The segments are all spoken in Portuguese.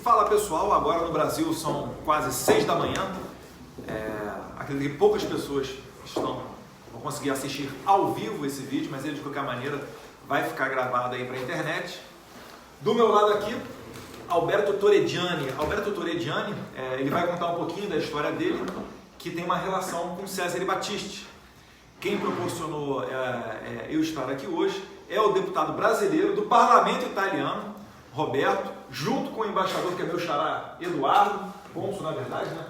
Fala pessoal, agora no Brasil são quase 6 da manhã. Acredito que poucas pessoas vão conseguir assistir ao vivo esse vídeo, mas ele de qualquer maneira vai ficar gravado aí para a internet. Do meu lado aqui, Alberto Torregiani. Alberto Torregiani, ele vai contar um pouquinho da história dele, que tem uma relação com Cesare Battisti. Quem proporcionou eu estar aqui hoje é o deputado brasileiro do Parlamento Italiano, Roberto, junto com o embaixador, que é meu xará, Eduardo, cônsul na verdade, né?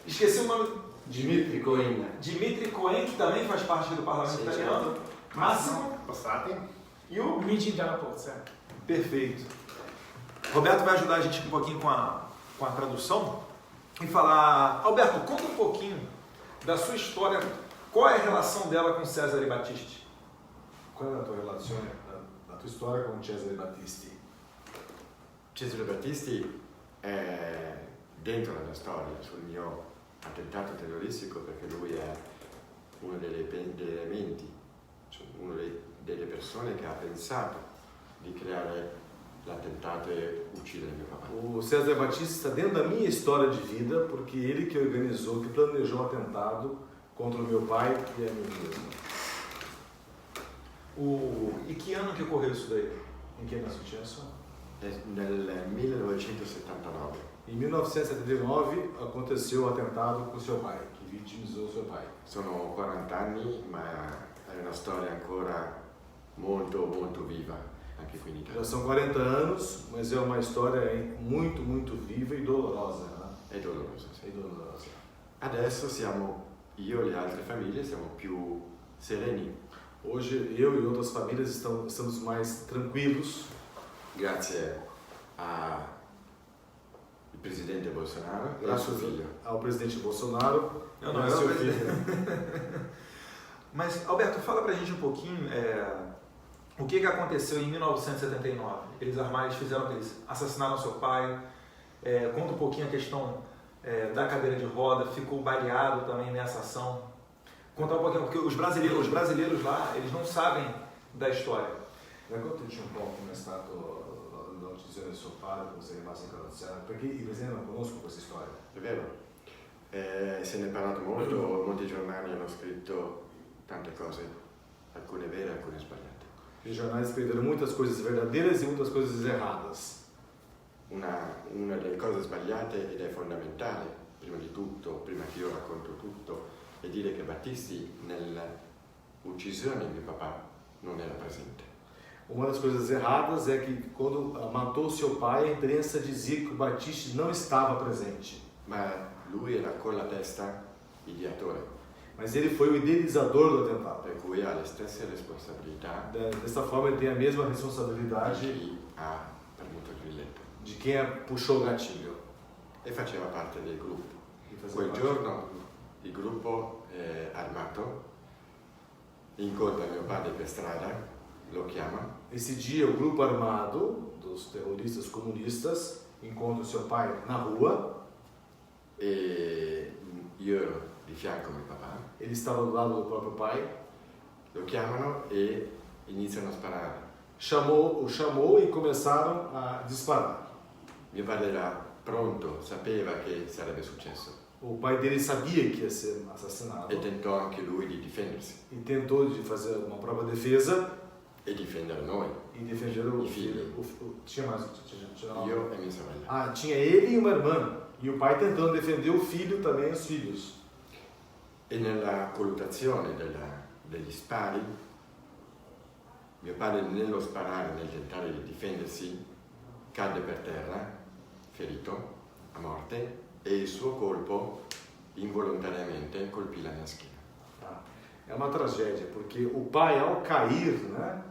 Esqueci o nome. Dimitri Cohen. Dimitri Cohen, que também faz parte do Parlamento Italiano. Massimo Passati. E o Luigi Dalla Pozza. Perfeito. Roberto vai ajudar a gente um pouquinho com a tradução e falar... Alberto, conta um pouquinho da sua história. Qual é a relação dela com Cesare Battisti? Qual è la tua relazione, la tua storia con Cesare Battisti? Cesare Battisti è dentro nella storia sul mio attentato terroristico, perché lui è uno degli elementi, cioè una delle persone che ha pensato di creare l'attentato e uccidere mio papà. O Cesare Battisti está dentro da minha história de vida, porque ele que organizou, que planejou o atentado contra o meu pai e a mim mesmo. E que ano que ocorreu isso daí? Em que anno è successo? Nel 1979. Em 1979 aconteceu o atentado com seu pai, que vitimizou seu pai. Sono 40 anni, ma è una storia ancora molto molto viva anche qui in Italia. Já são 40 anos, mas é uma história muito, muito viva e dolorosa. Né? È dolorosa, sì. É dolorosa. Adesso io e le altre famiglie siamo più sereni. Hoje eu e outras famílias estamos mais tranquilos. Grazie al presidente Bolsonaro e al suo figlio. Ao presidente Bolsonaro Eu e não ao era seu o filho. Mas, Alberto, fala pra gente um pouquinho o que aconteceu em 1979. Eles fizeram o que eles assassinaram seu pai. Conta um pouquinho a questão da cadeira de roda, ficou baleado também nessa ação. Conta um pouquinho, porque os brasileiros lá, eles não sabem da história. Raccontaci un po' come è stato l'uccisione del suo padre, come sei rimasto incarcerato, perché i brasiliani non conoscono questa storia. È vero, se ne è parlato molto, molti giornali hanno scritto tante cose, alcune vere e alcune sbagliate. Os jornais escreveram muitas coisas verdadeiras e muitas coisas erradas. Una delle cose sbagliate, ed è fondamentale, prima di tutto, prima che io racconto tutto, è dire che Battisti nell'uccisione di mio papà non era presente. Uma das coisas erradas é que quando matou seu pai, a imprensa dizia que o Battisti não estava presente. Ma lui era con la testa ideatore, Mas ele foi o idealizador do atentado. per cui ha le stesse responsabilità Dessa forma, ele tem a mesma di responsabilidade chi ha premuto il grilletto de quem puxou o gatilho. e faceva parte del gruppo. E fazia Quel parte. giorno il gruppo armato incontra mio padre per strada, lo chiama Esse dia, o grupo armado dos terroristas comunistas encontra o seu pai na rua. e io ero di fianco a mio papà, Ele estava do lado do próprio pai. lo chiamano e iniziano a sparare. O chamou e começaram a disparar. Mio padre era pronto, sapeva che sarebbe successo O pai dele sabia que ia ser assassinado e tentò anche lui di difendersi e tentou de fazer uma própria defesa e difendere noi, e defender o I figli. filho. Tinha mais? Tinha io e mia sorella. Ah, tinha ele e uma irmã. E o pai tentando defender o filho também, os filhos. E nella colluttazione degli spari, mio padre nello sparare, nel tentare di difendersi, cadde per terra, ferito, a morte, e il suo colpo involontariamente colpì la mia schiena. É uma tragédia, porque o pai, ao cair, né,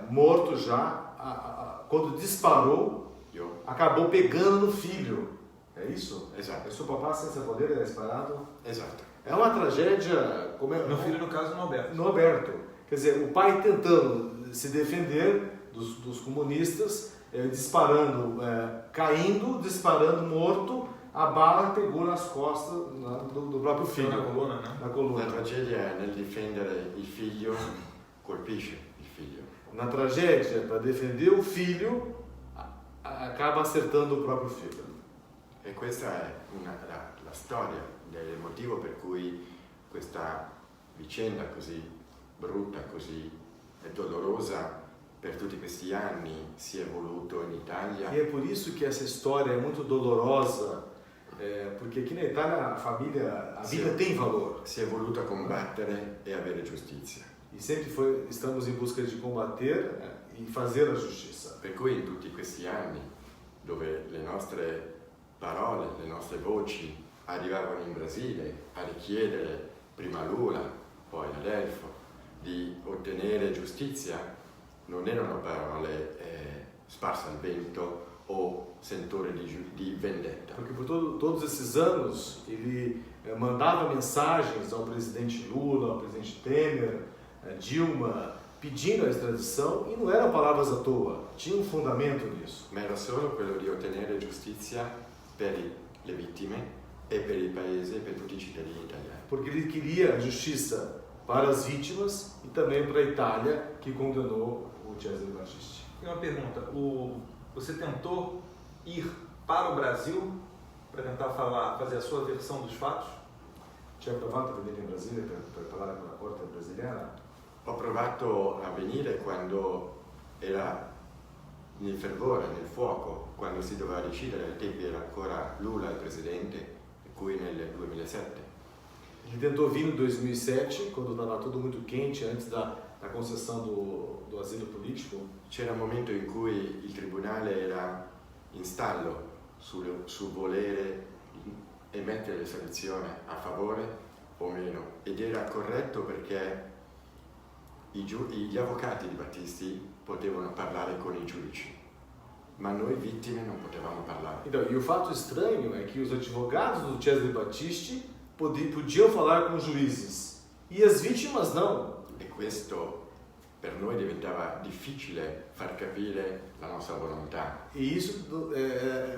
morto já, quando disparou, Io, acabou pegando no filho. É isso? esatto, É seu papá sem poder, ele é disparado. esatto. É uma tragédia, como é, Meu filho, no caso, no Alberto. no Alberto. Quer dizer, o pai tentando se defender dos comunistas, disparando, caindo, disparando morto, a bala pegou nas costas do próprio filho. Na coluna, né? Na coluna. La tragedia è nel difendere il figlio, colpisce il figlio. Na tragédia, para defender o filho, acaba acertando o próprio filho. E questa è la storia, il motivo per cui questa vicenda così brutta, così dolorosa per tutti questi anni si è evoluto in Italia. E é por isso que essa história é muito dolorosa, porque aqui na Itália a vida tem valor. Si è voluta combattere e avere giustizia. E sempre estamos em busca de combater e fazer a justiça. Per cui in tutti questi anni, dove le nostre parole, le nostre voci arrivavano in Brasile a richiedere prima a Lula, poi ad Elfo, di ottenere giustizia, non erano parole sparse al vento o sentore di vendetta. Porque por todos esses anos ele mandava mensagens ao presidente Lula, ao presidente Temer, Dilma, pedindo a extradição, e não eram palavras à toa, tinha um fundamento nisso. Ma era solo quello di ottenere giustizia per le vittime e per il paese e per tutti i cittadini italiani. Porque ele queria a justiça para as vítimas e também para a Itália, que condenou o Cesare Battisti. Tem uma pergunta. Você tentou ir para o Brasil para tentar fazer a sua versão dos fatos? Tinha provato a venire in Brasile per parlare con la corte brasiliana? Ho provato a venire quando era nel fervore, nel fuoco, quando si doveva decidere, ai tempi era ancora Lula il presidente, e cui nel 2007. Ele tentou vir em 2007, quando estava tudo muito quente, antes da concessão do asilo político. C'era un momento in cui il tribunale era in stallo sul volere emettere l'estradizione a favore o meno, ed era corretto perché gli avvocati di Battisti potevano parlare con i giudici, ma noi vittime non potevamo parlare. Então, e o fato estranho é que os advogados do Cesare Battisti podiam falar com os juízes e as vítimas não. E questo per noi diventava difficile far capire la nostra volontà. E isso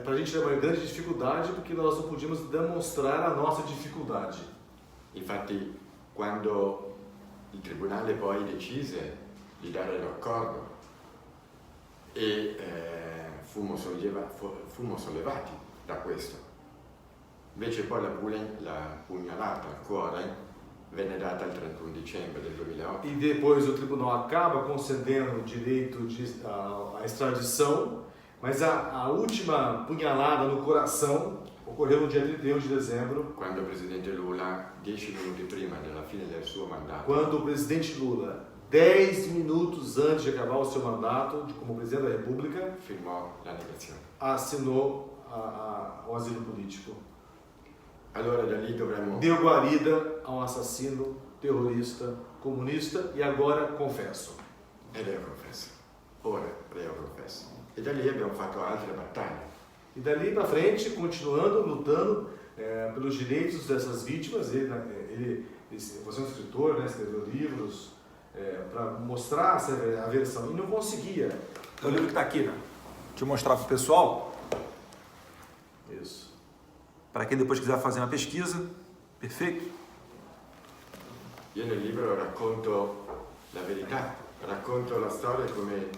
para a gente era uma grande dificuldade, porque nós não podíamos demonstrar a nossa dificuldade. Infatti, quando il tribunale poi decise di dare l'accordo e fummo sollevati da questo, invece poi la pugnalata al cuore venne data il 31 dicembre del 2008. E depois o tribunal acaba concedendo o direito à extradição, mas a última punhalada no coração ocorreu no dia 31 de dezembro, Quando il presidente Lula, 10 minuti prima della fine del suo mandato, quando o presidente Lula, 10 minutos antes de acabar o seu mandato como presidente da República, firmò la negazione. assinou o asilo político. Allora da lì dovremmo Deu guarida a um assassino, terrorista, comunista e agora confesso. ed io confesso. Ora io confesso. E da lì abbiamo fatto altre battaglie. E dali para frente, continuando lutando pelos direitos dessas vítimas, ele você é um escritor, né, escreveu livros para mostrar a versão e não conseguia. É o livro que está aqui, né? Deixa eu mostrar para o pessoal, Isso. para quem depois quiser fazer uma pesquisa. Perfeito? Io nel libro racconto la verità, racconto la storia, come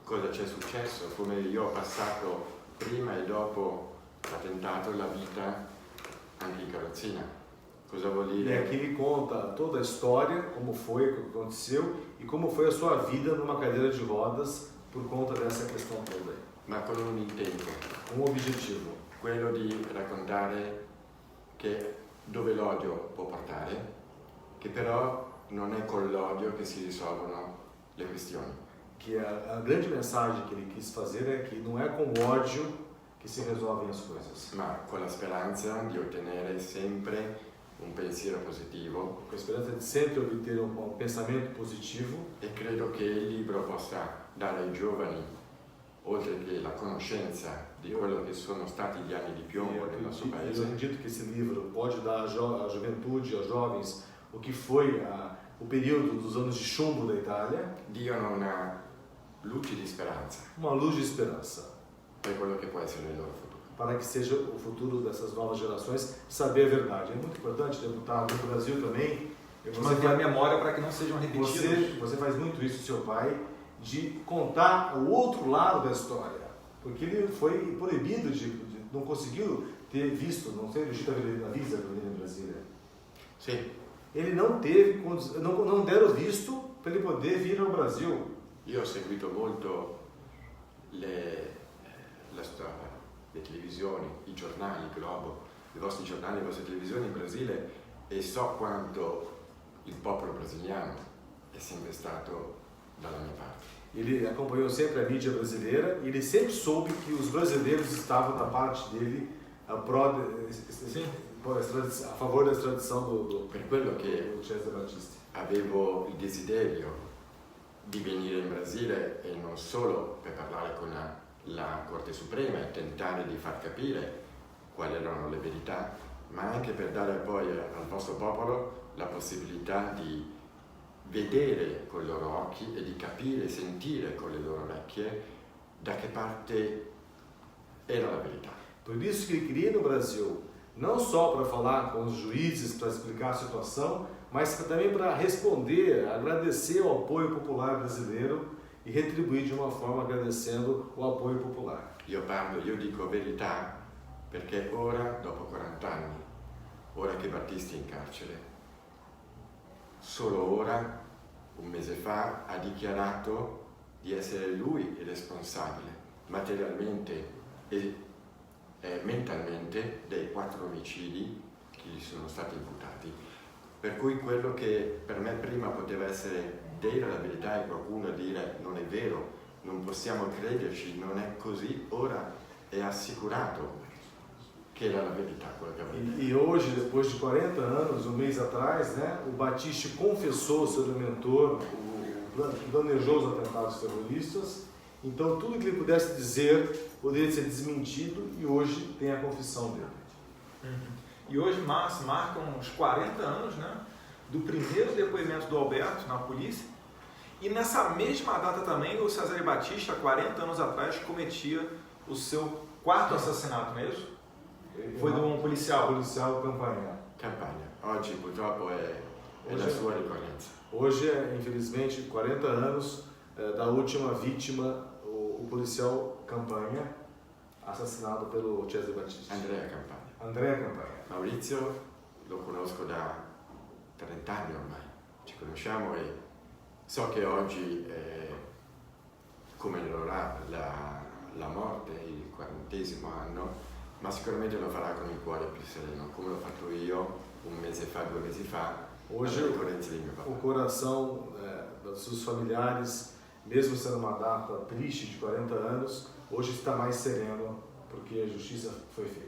cosa c'è successo, come io ho passato prima e dopo l'attentato la vita anche in carrozzina. Cosa vuol E dire? aqui ele conta toda a história, como foi, o que aconteceu e como foi a sua vida numa cadeira de rodas por conta dessa questão toda. Ma con un intento, Um objetivo, quello di raccontare che dove l'odio può portare, che però non è con l'odio che si risolvono le questioni. que a grande mensagem que ele quis fazer é que não é com ódio que se resolvem as coisas, Ma con la speranza di ottenere sempre un pensiero positivo, com a esperança de sempre obter um pensamento positivo. e credo che il libro possa dare ai giovani, oltre che la conoscenza di quello che sono stati gli anni di piombo del nostro Eu paese, acredito que esse livro pode dar à juventude, aos jovens, o que foi o período dos anos de chumbo da Itália, diano una luce di speranza uma luz de esperança per quello che può essere il loro futuro. para que seja o futuro dessas novas gerações saber a verdade. É muito importante, deputado, no Brasil também. Manter a memória para que não sejam repetidos. Você faz muito isso, seu pai, de contar o outro lado da história, porque ele foi proibido não conseguiu ter visto, não sei, riuscito a vedere a visa para venire in Brasília. Sì. Ele não teve, não deram visto para ele poder vir ao Brasil. Io ho seguito molto la storia, le televisioni, i giornali, Globo, i vostri giornali, le vostre televisioni in Brasile e so quanto il popolo brasiliano è sempre stato dalla mia parte. Ele acompanhou sempre a mídia brasileira e ele sempre soube que os brasileiros estavam da parte dele a favor da extradição Per quello che do Cesare Battisti. avevo il desiderio di venire in Brasile e non solo per parlare con la Corte Suprema e tentare di far capire quali erano le verità, ma anche per dare poi al vostro popolo la possibilità di vedere con i loro occhi e di capire e sentire con le loro orecchie da che parte era la verità. Por isso que ele queria ir no Brasil, não só para falar com os juízes, para explicar a situação, mas também para responder, agradecer o apoio popular brasileiro e retribuir de uma forma agradecendo o apoio popular. Io dico verità perché ora, dopo 40 anni, ora che Battisti è in carcere, solo ora, un mese fa, ha dichiarato di essere lui il responsabile materialmente e mentalmente dei 4 omicidi che gli sono stati imputati. Per cui quello che per me prima poteva essere dire la verità e qualcuno dire non è vero, non possiamo crederci, non è così, ora è assicurato che era la verità quello che aveva detto. E hoje, depois de 40 anos, um mês atrás, né, o Battisti confessou seu dementor, que planejou os atentados terroristas. Então, tudo que ele pudesse dizer poderia ser desmentido e hoje tem a confissão dele. E hoje marcam uns 40 anos, né, do primeiro depoimento do Alberto na polícia. E nessa mesma data também, o Cesare Battisti, há 40 anos atrás, cometia o seu 4º assassinato, não é isso? Foi de um policial. Policial Campagna. Oggi purtroppo è la sua ricorrenza. Hoje é, infelizmente, 40 anos da última vítima, o policial Campagna, assassinado pelo Cesare Battisti. Andrea Campagna. Maurizio lo conosco da 30 anni ormai, ci conosciamo e so che oggi comemorerà la morte, il 40° anno, ma sicuramente lo farà con il cuore più sereno, come l'ho fatto io un mese fa, 2 mesi fa, hoje ricorrenza di mio papà. O coração dos seus familiares, mesmo sendo uma data triste de 40 anos, hoje está mais sereno porque a giustizia foi feita.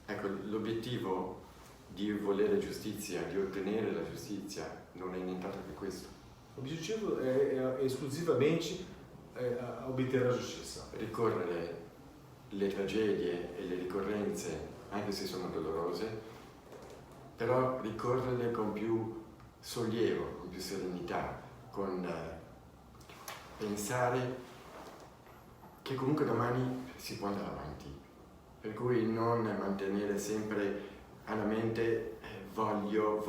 Ecco, l'obiettivo di volere giustizia, di ottenere la giustizia, non è nient'altro che questo. L'obiettivo è esclusivamente ottenere la giustizia. Ricorrere le tragedie e le ricorrenze, anche se sono dolorose, però ricorrerle con più sollievo, con più serenità, con pensare che comunque domani si può andare avanti. Per cui non mantenere sempre alla mente voglio,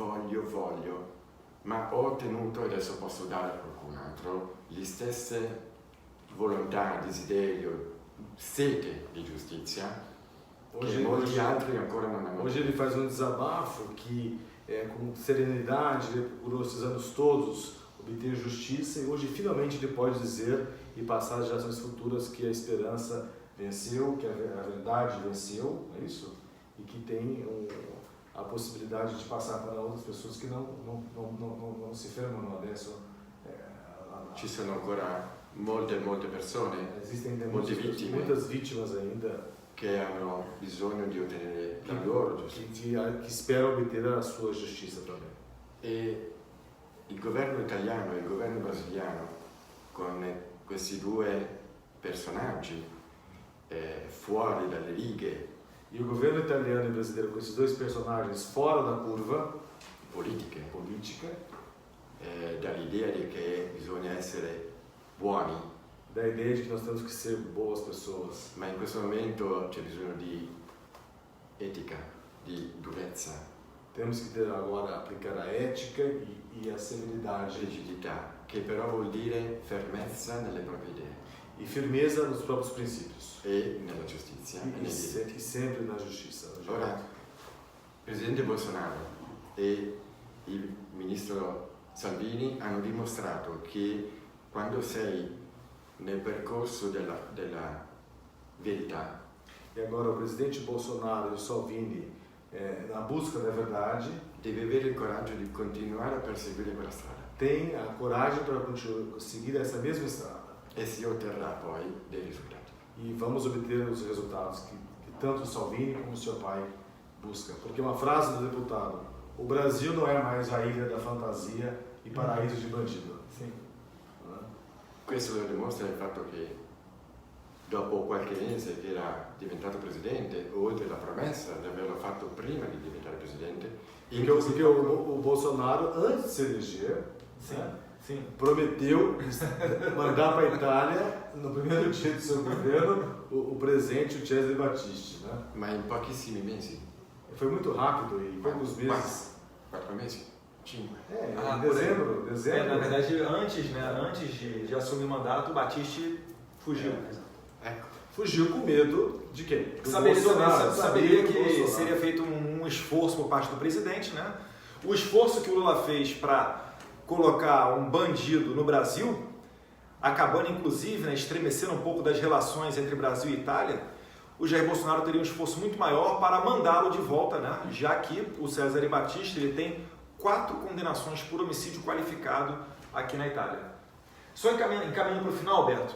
ma ho ottenuto e adesso posso dare a qualcun altro le stesse volontà, desiderio, sete di giustizia che molti altri ancora non hanno. Hoje ele faz um desabafo que, com serenidade, ele procurou esses anos todos obter justiça e hoje finalmente ele pode dizer e passar às gerações futuras que a esperança venceu, que a verdade venceu, é isso? E que tem a possibilidade de passar para outras pessoas que não se fermano adesso. Ci sono ancora molte persone, Existem muitas vítimas ainda che hanno bisogno di ottenere la loro giustizia. Que esperam obter a sua giustizia também. E il governo italiano e il governo brasiliano, con questi 2 personaggi fuori dalle righe, e o governo italiano e brasileiro com esses 2 personagens fora da curva politiche, política, dall'idea di che bisogna essere buoni, da ideia de que nós temos que ser boas pessoas. Ma in questo momento c'è bisogno di etica, di durezza, Temos que ter agora aplicar a ética e a severidade rigidità, che però vuol dire fermezza nelle proprie idee e firmeza nos próprios princípios e nella giustizia. E nel diritto. e sempre na justiça. No direito. Ora, il presidente Bolsonaro e il ministro Salvini hanno dimostrato che quando sei nel percorso della verità, E agora o presidente Bolsonaro e o Salvini, na busca da verdade, devi avere il coraggio di continuare a perseguire quella strada tem a coragem para seguir essa mesma estrada. e si otterrà poi dei risultati. E vamos obter os resultados que tanto o Salvini como o seu pai buscam. Porque uma frase do deputado: o Brasil não é mais a ilha da fantasia e paraíso de bandido. Sim. Questo lo dimostra il fatto che dopo qualche mese che era diventato presidente, oltre alla promessa di averlo fatto prima di diventare presidente, Porque o Bolsonaro, antes de se eleger, Sim. prometeu mandar para a Itália, no primeiro dia do seu governo, o presente, o Cesare Battisti. Né? ma in pochissimi mesi, Foi muito rápido e em poucos meses. 4 mesi, 5. Em dezembro. Na verdade, antes de assumir o mandato, o Battisti fugiu. Ecco, Fugiu com medo de quem? Do Saberia do que Bolsonaro. seria feito um esforço por parte do presidente, né? O esforço que o Lula fez para colocar um bandido no Brasil, acabando inclusive, né, estremecendo um pouco das relações entre Brasil e Itália, o Jair Bolsonaro teria um esforço muito maior para mandá-lo de volta, né? Já que o Cesare Battisti ele tem 4 condenações por homicídio qualificado aqui na Itália. Só encaminhando para o final, Alberto,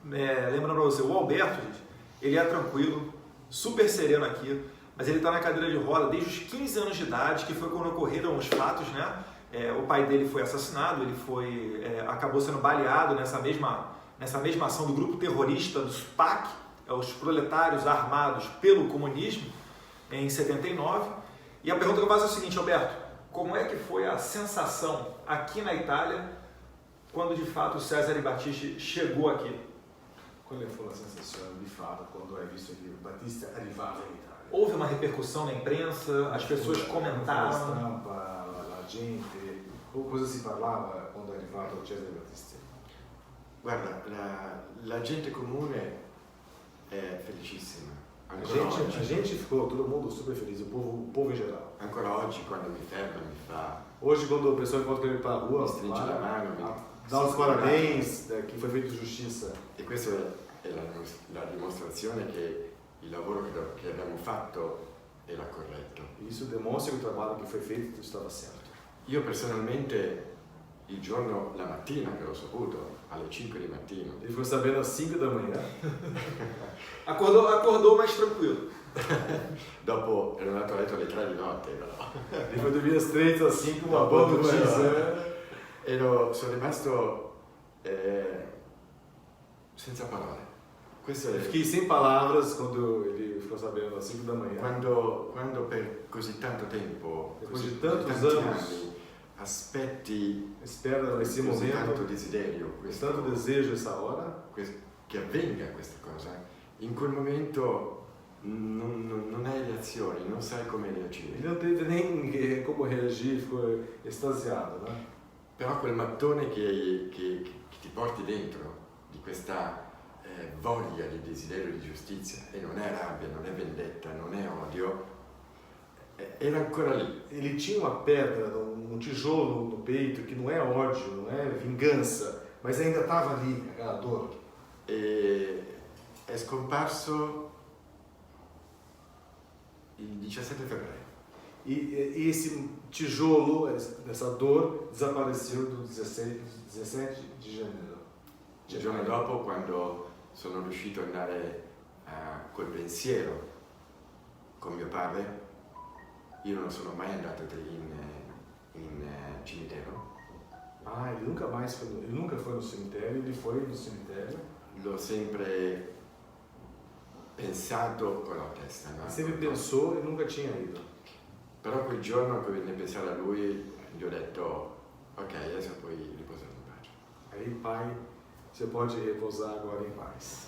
lembrando para você, o Alberto, gente, ele é tranquilo, super sereno aqui, mas ele está na cadeira de roda desde os 15 anos de idade, que foi quando ocorreram os fatos, né? O pai dele foi assassinado, ele acabou sendo baleado nessa mesma ação do grupo terrorista dos PAC, os proletários armados pelo comunismo, em 79. E a pergunta que eu faço é a seguinte, Alberto, como é que foi a sensação aqui na Itália quando de fato o Cesare Battisti chegou aqui? Qual foi a sensação de fato quando é visto que o Battisti arrivava em Itália? Houve uma repercussão na imprensa, as pessoas comentaram. Stampa, a gente, cosa si parlava quando è arrivato Cesare Battisti? guarda, la gente comune è felicissima. A Ancora gente ficou, todo mundo super feliz, o povo em geral. ancora oggi quando mi ferma mi fa Hoje, quando o pessoal encontra ele pela rua, mi stringe la mano, dá os parabéns, que foi feito justiça. e questa è la dimostrazione che il lavoro che abbiamo fatto era corretto. Isso demonstra que o trabalho que foi feito estava certo. Io personalmente la mattina che l'ho saputo, alle 5 di mattino, Ele ficou sabendo às 5 da manhã, Acordou mais tranquilo. dopo ero andato a letto alle 3 di notte però. ele foi dormir às 3, às 5, uma Dopo boa 2 notícia. sono rimasto senza parole. Questo Eu è fiquei sem palavras quando ele ficou sabendo às 5 da manhã. quando per così tanto tempo, Depois così de tantos tanti anos, anni, aspetti espera esse così tanto momento, desiderio, tanto desejo essa hora, che avvenga questa cosa, in quel momento non hai reazioni, non sai come ele reagire. não teve nem como reagir, ficou extasiado, né? Però quel mattone che ti porti dentro, di questa voglia di desiderio di giustizia, e non è rabbia, non è vendetta, non è odio, era ancora lì. Ele tinha uma pedra, um tijolo no peito, que não é ódio, não é vingança, mas ainda estava ali, aquela dor. E è scomparso il 17 febbraio. E esse tijolo, essa dor, desapareceu do 17 de janeiro. Il giorno dopo, quando sono riuscito ad andare col pensiero con mio padre, io non sono mai andato in cimitero. Ah, ele nunca foi no cemitério, ele foi no cemitério. L'ho sempre pensato con la testa, no? Sempre pensou e nunca tinha ido. Però quel giorno che venne a pensare a lui, gli ho detto, ok, adesso puoi riposare in pace. Aí o pai Você pode repousar agora em paz.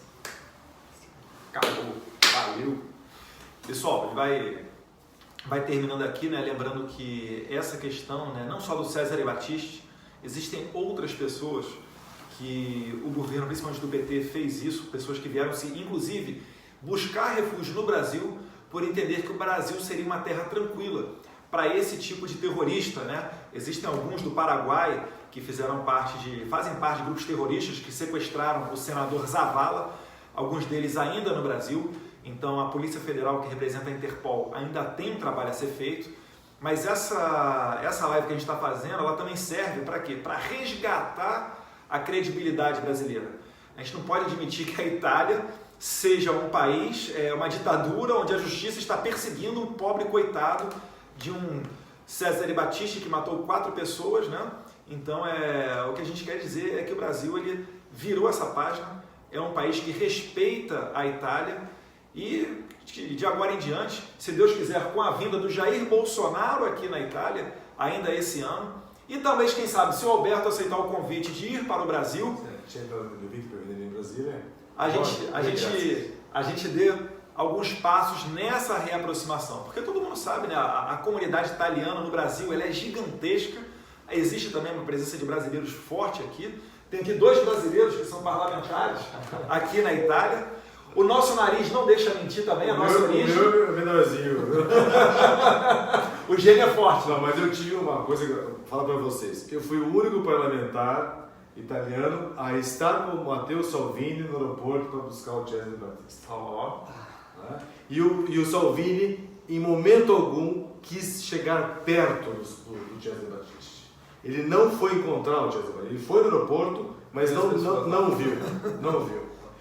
Acabou. Valeu. Pessoal, ele vai terminando aqui, né, lembrando que essa questão, né, não só do Cesare Battisti, existem outras pessoas que o governo, principalmente do PT, fez isso, pessoas que vieram se, inclusive, buscar refúgio no Brasil por entender que o Brasil seria uma terra tranquila para esse tipo de terrorista, né? Existem alguns do Paraguai que fazem parte de grupos terroristas que sequestraram o senador Zavala, alguns deles ainda no Brasil. Então a Polícia Federal, que representa a Interpol, ainda tem um trabalho a ser feito. Mas essa live que a gente está fazendo, ela também serve para quê? Para resgatar a credibilidade brasileira. A gente não pode admitir que a Itália seja um país, uma ditadura, onde a justiça está perseguindo um pobre coitado de um Cesare Battisti que matou 4 pessoas, né? Então, o que a gente quer dizer é que o Brasil ele virou essa página, é um país que respeita a Itália e de agora em diante, se Deus quiser, com a vinda do Jair Bolsonaro aqui na Itália, ainda esse ano, e talvez, quem sabe, se o Alberto aceitar o convite de ir para o Brasil, a gente dê alguns passos nessa reaproximação, porque todo mundo sabe, né, a comunidade italiana no Brasil ela é gigantesca, existe também uma presença de brasileiros forte aqui, tem aqui 2 brasileiros que são parlamentares aqui na Itália, o nosso nariz não deixa mentir também, a nossa origem. O meu é menorzinho. O gênio é forte. Não, mas eu tive uma coisa que eu falo para vocês, eu fui o único parlamentar italiano a estar com o Matteo Salvini no aeroporto para buscar o Cesare Battisti. E o Salvini, em momento algum, quis chegar perto do Cesare Battisti. Ele não foi encontrar o Cesare Battisti. Ele foi no aeroporto, mas não viu.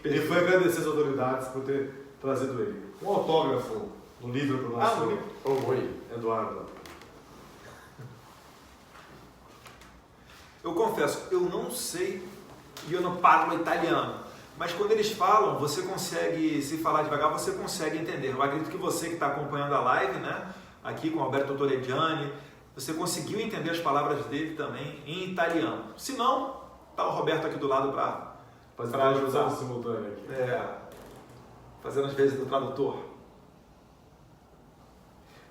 Ele foi agradecer as autoridades por ter trazido ele. Um autógrafo no livro para o nosso Eduardo. Eu confesso, eu não sei e eu não parlo italiano. Mas quando eles falam, você consegue, se falar devagar, você consegue entender. Eu acredito que você que está acompanhando a live, né, aqui com o Alberto Toreggiani, você conseguiu entender as palavras dele também em italiano. Se não, está o Roberto aqui do lado para ajudar. Simultâneo aqui. Fazendo as vezes do tradutor.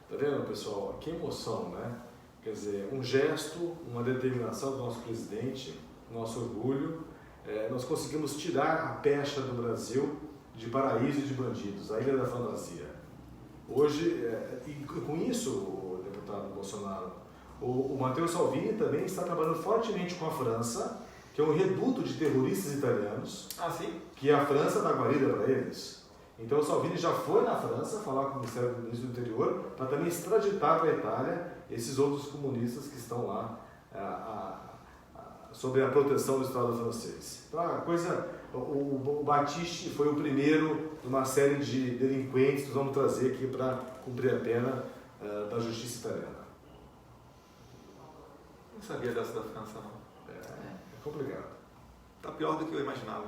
Tá vendo, pessoal? Que emoção, né? Quer dizer, um gesto, uma determinação do nosso presidente, nosso orgulho. Nós conseguimos tirar a pecha do Brasil de paraíso de bandidos, a ilha da fantasia. Hoje, e com isso, o deputado Bolsonaro, o Matteo Salvini também está trabalhando fortemente com a França, que é um reduto de terroristas italianos, que a França dá guarida para eles. Então o Salvini já foi na França falar com o Ministério do Interior para também extraditar para a Itália esses outros comunistas que estão lá sob a proteção do Estado francês. Então a coisa, o Battisti foi o primeiro de uma série de delinquentes que nós vamos trazer aqui para cumprir a pena da justiça italiana. Não sabia dessa da França, não. É complicado. Tá pior do que eu imaginava.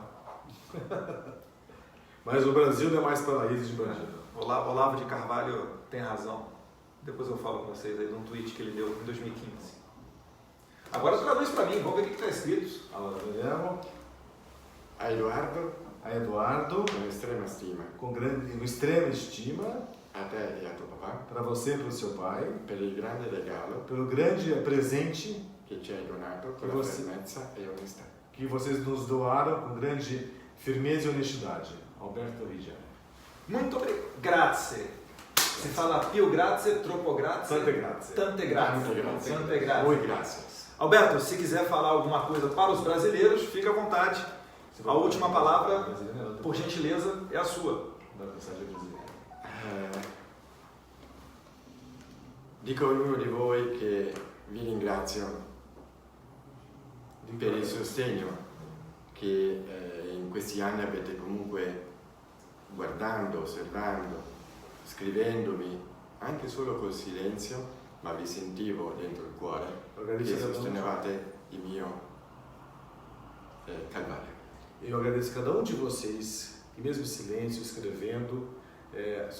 Mas o Brasil não é mais paraíso de bandido. Olavo de Carvalho tem razão. Depois eu falo com vocês aí de um tweet que ele deu em 2015. Agora traduz para mim, vamos ver o que está escrito. Allora, vediamo. A Eduardo, com extrema estima. Com extrema estima. A te e a tuo papà. Para você e para o seu pai. Per il grande regalo. Pelo grande presente que ci hai donato con la fermezza e onestà. Que vocês nos doaram com grande firmeza e honestidade. Alberto Toreggiani. Muito obrigado. Grazie. Se fala più grazie, troppo grazie. Tante grazie. Tante grazie. Tante grazie. Muito graças. Alberto, se quiser falar alguma coisa para os brasileiros, fique à vontade. A última palavra, por gentileza, é a sua. Dico a ognuno di voi che vi ringrazio per il sostegno che in questi anni avete comunque guardando, osservando, scrivendomi, anche solo col silenzio, ma vi sentivo dentro il cuore che sostenevate il mio calvario. Eu agradeço a cada um de vocês que mesmo em silêncio, escrevendo,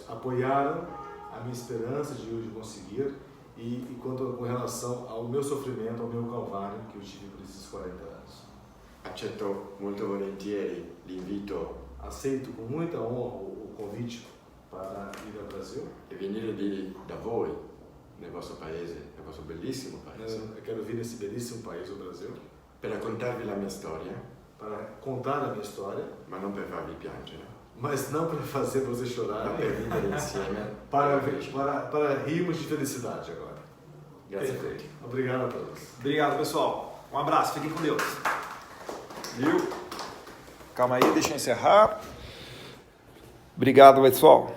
apoiaram a minha esperança de hoje conseguir e quanto com relação ao meu sofrimento, ao meu calvário que eu tive por esses 40 anos. accetto molto volentieri l'invito Aceito com muita honra o convite para ir ao Brasil. e venire da voi, nel vostro paese, nel vostro bellissimo paese, Eu quero vir nesse belíssimo país, o Brasil, per raccontarvi la mia storia, para contar a minha história, ma non per farvi piangere, mas não para fazer você ma chorar, per vivere insieme. para rirmos de felicidade agora. Grazie a tutti. Obrigado a todos. Obrigado, pessoal. Um abraço, fiquem com Deus. Viu? Calma aí, deixa eu encerrar. Obrigado, pessoal.